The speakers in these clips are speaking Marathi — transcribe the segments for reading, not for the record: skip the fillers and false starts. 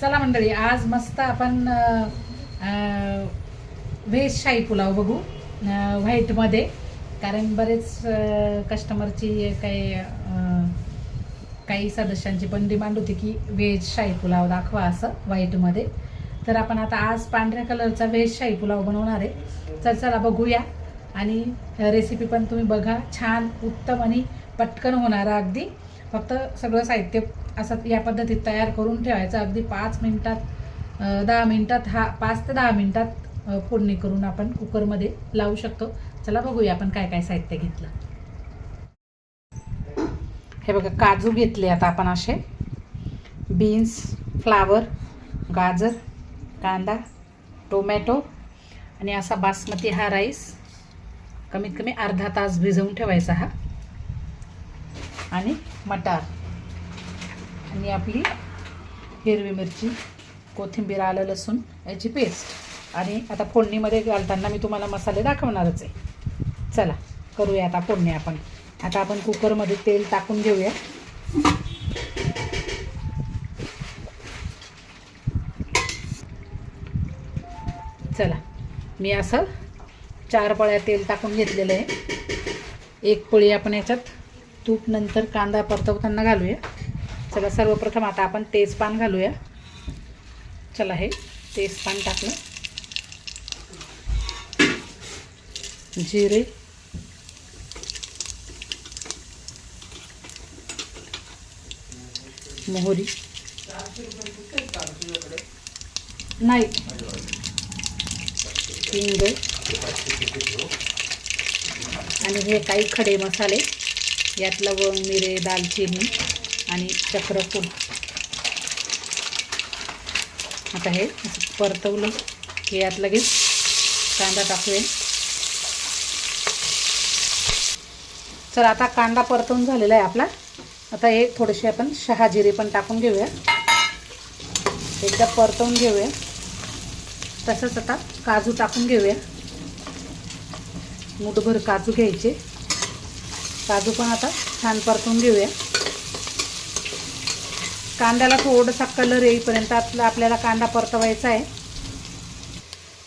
चला मंडळी, आज मस्त आपण व्हेज शाही पुलाव बघू व्हाईटमध्ये. कारण बरेच कस्टमरची काही सदस्यांची पण डिमांड होती की व्हेज शाही पुलाव दाखवा असं व्हाईटमध्ये. तर आपण आता आज पांढऱ्या कलरचा व्हेज शाही पुलाव बनवणार आहे. तर चला बघूया. आणि रेसिपी पण तुम्ही बघा, छान उत्तम आणि पटकन होणारा. अगदी फक्त सगळं साहित्य असं या पद्धतीत तयार करून ठेवायचं. अगदी 5 मिनिटात 10 मिनिटात 5 ते 10 मिनिटात फोडणी करून आपण कुकरमध्ये लावू शकतो. चला बघूया आपण काय काय साहित्य घेतलं. हे बघा, काजू घेतले आता आपण असे, बीन्स, फ्लावर, गाजर, कांदा, टोमॅटो आणि असा बासमती हा राईस कमीत कमी अर्धा तास भिजवून ठेवायचा हा. आणि मटार आणि आपली हिरवी मिरची, कोथिंबीर, आलं लसूण याची पेस्ट. आणि आता फोडणीमध्ये घालताना मी तुम्हाला मसाले दाखवणारच आहे. चला करूया आता फोडणी आपण. आता आपण कुकरमध्ये तेल टाकून घेऊया. चला, मी असं 4 पळ्या तेल टाकून घेतलेलं आहे. 1 पळी आपण याच्यात तूप नंतर कांदा परतवताना घालूया. चला, सर्वप्रथम आता आपण तेजपान घालूया. चला, हे तेजपान टाकलं. जिरे, मोहरी नाही, हिंग आणि हे काही खडे मसाले, यात लवंग, मिरे, दालचिनी आणि चक्रफूल. आता हे परतवलं की यात लगेच कांदा टाकूया. चला, आता कांदा परतवून झालेला आहे आपला. आता हे थोडेसे आपण शहाजिरे पण टाकून घेऊया, एकदा परतवून घेऊया. तसंच आता काजू टाकून घेऊया. मूठभर काजू घ्यायचे. काजू पण आता छान परतवून घेऊया. कांद्याला थोडासा कलर येईपर्यंत आपल्याला कांदा परतवायचा आहे.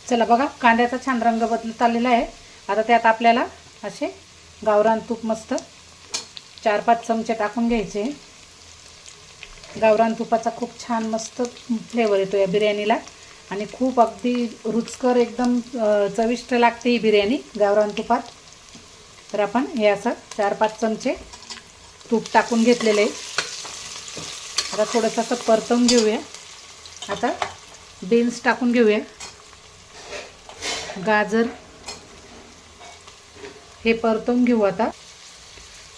चला बघा, कांद्याचा छान रंग बदलत आलेला आहे. आता त्यात आपल्याला असे गावरान तूप मस्त 4-5 चमचे टाकून घ्यायचे. गावरान तुपाचा खूप छान मस्त फ्लेवर येतो या बिर्याणीला आणि खूप अगदी रुचकर, एकदम चविष्ट लागते ही बिर्याणी गावरान तुपात. तर आपण हे असं 4-5 चमचे तूप टाकून घेतलेले आहे. आता थोडंसं असं परतवून घेऊया. आता बीन्स टाकून घेऊया, गाजर हे परतवून घेऊ आता.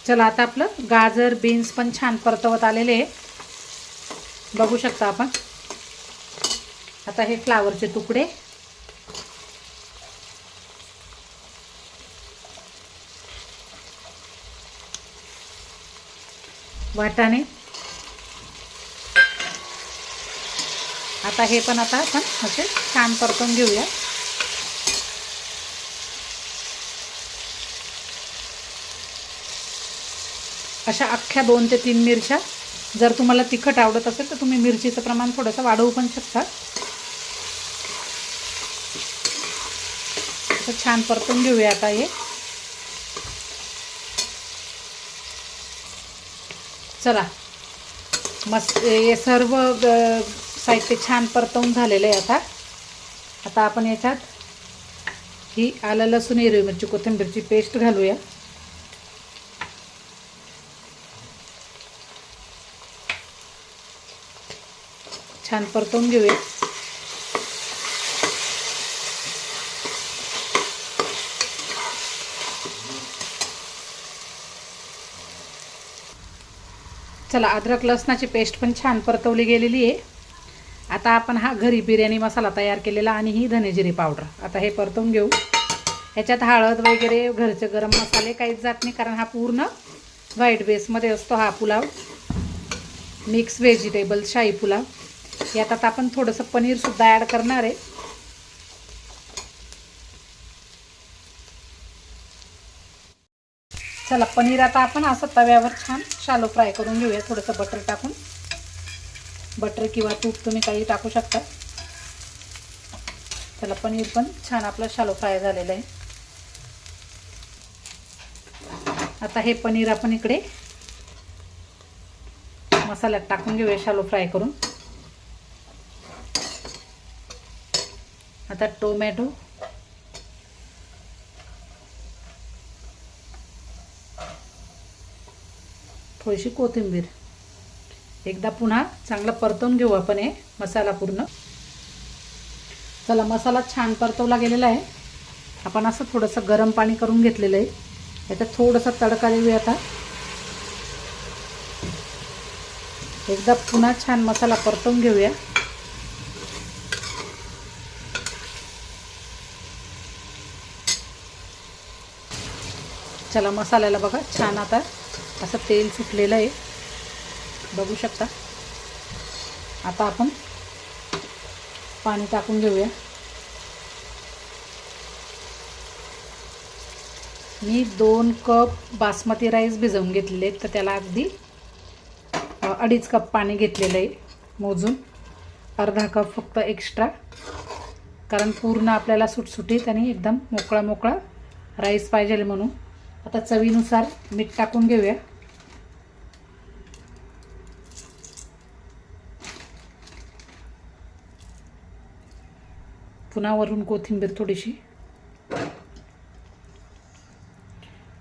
चला, आता आपलं गाजर, बीन्स पण छान परतवत आलेले आहे, बघू शकता आपण. आता हे फ्लावरचे तुकडे, वाटाणे, आता हे पण आता आपण असे छान परतवून घेऊया. अशा अख्ख्या 2 ते 3 मिरच्या. जर तुम्हाला तिखट आवडत असेल तर तुम्ही मिरचीचं प्रमाण थोडंसं वाढवू पण शकता. तर छान परतून घेऊया आता हे. चला, मस्त हे सर्व साहित्य छान परतवून झालेलं आहे. आता आपण याच्यात ही आलं लसूण, हिरवी मिरची, कोथिंबीरची पेस्ट घालूया. छान परतवून घेऊया. चला, अद्रक लसणाची पेस्ट पण छान परतवली गेलेली आहे. आता आपण हा घरी बिर्याणी मसाला तयार केलेला आणि ही धनेजिरी पावडर आता हे परतवून घेऊ. ह्याच्यात हळद वगैरे, घरचे गरम मसाले काहीच जात नाही, कारण हा पूर्ण व्हाईट बेसमध्ये असतो हा पुलाव. मिक्स व्हेजिटेबल शाही पुलाव. यात आता आपण थोडंसं पनीरसुद्धा ॲड करणार आहे. चला, पनीर आता आपण असं तव्यावर छान शालो फ्राय करून घेऊया, थोडंसं बटर टाकून. बटर किंवा तूप तुम्ही काही टाकू शकता. त्याला पनीर पण छान आपलं शालो फ्राय झालेलं आहे. आता हे पनीर आपण इकडे मसाल्यात टाकून घेऊया शालो फ्राय करून. आता टोमॅटो, थोडीशी कोथिंबीर, एकदा पुन्हा चांगलं परतवून घेऊ आपण हे मसाला पूर्ण. चला, मसाला छान परतवला गेलेला आहे. आपण असं थोडंसं गरम पाणी करून घेतलेलं आहे. याच्यात थोडासा तडका देऊया. आता एकदा पुन्हा छान मसाला परतवून घेऊया. चला, मसाल्याला बघा छान आता असं तेल सुटलेलं आहे, बघू शकता. आता आपण पाणी टाकून घेऊया. मी 2 कप बासमती राईस भिजवून घेतलेले आहेत, तर त्याला अगदी 2.5 कप पाणी घेतलेलं आहे मोजून. अर्धा कप फक्त एक्स्ट्रा, कारण पूर्ण आपल्याला सुटसुटीत आणि एकदम मोकळा मोकळा राईस पाहिजे म्हणून. आता चवीनुसार मीठ टाकून घेऊया. पुन्हा वरून कोथिंबीर थोडीशी,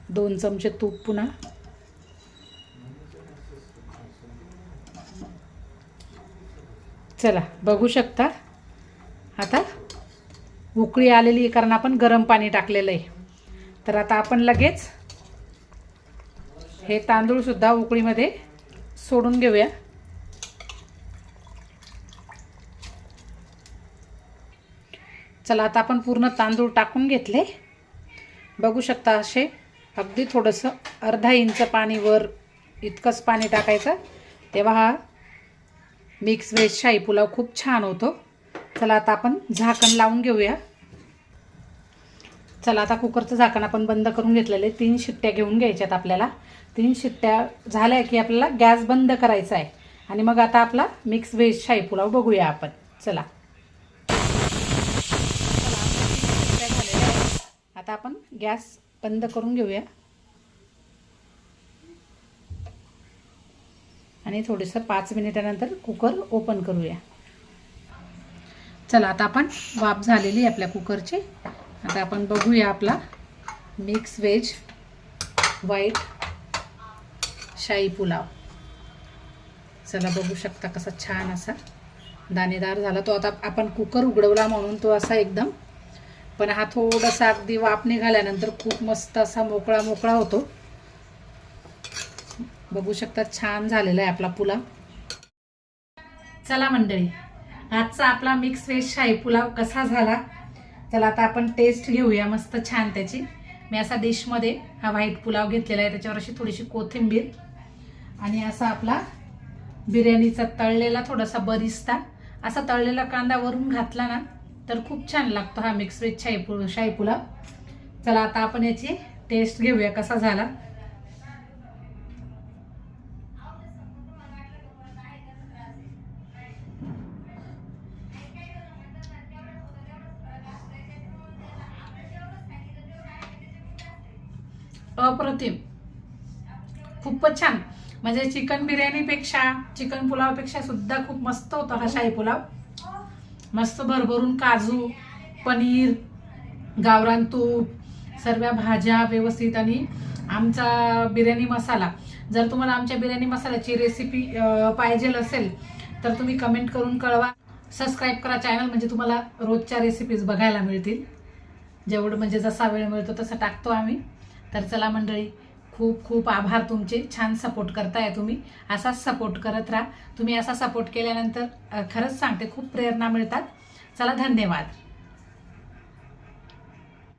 2 चमचे तूप पुन्हा. चला, बघू शकता आता उकळी आलेली आहे, कारण आपण गरम पाणी टाकलेलं आहे. तर आता आपण लगेच हे तांदूळ सुद्धा उकळीमध्ये सोडून घेऊया. चला, आता आपण पूर्ण तांदूळ टाकून घेतले. बघू शकता असे अगदी थोडंसं अर्धा इंच पाणी वर इतकंच पाणी टाकायचं, तेव्हा हा मिक्स व्हेज शाही पुलाव खूप छान होतो. चला, आता आपण झाकण लावून घेऊया. चला, आता कुकरचं झाकण आपण बंद करून घेतलेले. 3 शिट्ट्या घेऊन घ्यायच्यात आपल्याला. 3 शिट्ट्या झाल्या की आपल्याला गॅस बंद करायचा आहे आणि मग आता आपला मिक्स व्हेज शाही पुलाव बघूया आपण. चला, आता आपण गॅस बंद करून घेऊया आणि थोडंसं 5 मिनिटानंतर कुकर ओपन करूया. चला, आता आपण वाफ झालेली आपल्या कुकरची. आता आपण बघूया आपला मिक्स व्हेज व्हाईट शाही पुलाव. चला, बघू शकता कसा छान असा दाणेदार झाला तो. आता आपण कुकर उघडवला म्हणून तो असा एकदम, पण हा थोडासा अगदी वाफ निघाल्यानंतर खूप मस्त असा मोकळा मोकळा होतो. बघू शकता छान झालेला आहे आपला पुलाव. चला मंडळी, आजचा आपला मिक्स व्हेज शाही पुलाव कसा झाला. चला, आता आपण टेस्ट घेऊया मस्त छान त्याची. मी असा डिशमध्ये हा व्हाईट पुलाव घेतलेला आहे, त्याच्यावर अशी थोडीशी कोथिंबीर आणि असा आपला बिर्याणीचा तळलेला थोडासा बरिस्ता, असा तळलेला कांदा वरून घातला ना तर खूप छान लागतो हा मिक्स व्हेज शाही पुलाव. चला, आता आपण याची टेस्ट घेऊया कसा झाला. अप्रतिम, खूपच छान. म्हणजे चिकन बिर्याणीपेक्षा, चिकन पुलावपेक्षा सुद्धा खूप मस्त होता हा शाही पुलाव. मस्त भरभरून काजू, पनीर, गावरान तूप, सर्व भाज्या व्यवस्थित आणि आमचा बिर्याणी मसाला. जर तुम्हाला आमच्या बिर्याणी मसाल्याची रेसिपी पाहिजे असेल तर तुम्ही कमेंट करून कळवा. सबस्क्राईब करा चॅनल, म्हणजे तुम्हाला रोजच्या रेसिपीज बघायला मिळतील. जेवढं म्हणजे जसा वेळ मिळतो तसं टाकतो आम्ही. तर चला मंडळी, खूप खूप आभार तुमचे. छान सपोर्ट करताय तुम्ही. असाच सपोर्ट करत राहा. तुम्ही असा सपोर्ट केल्यानंतर खरंच सांगते खूप प्रेरणा मिळतात. चला, धन्यवाद.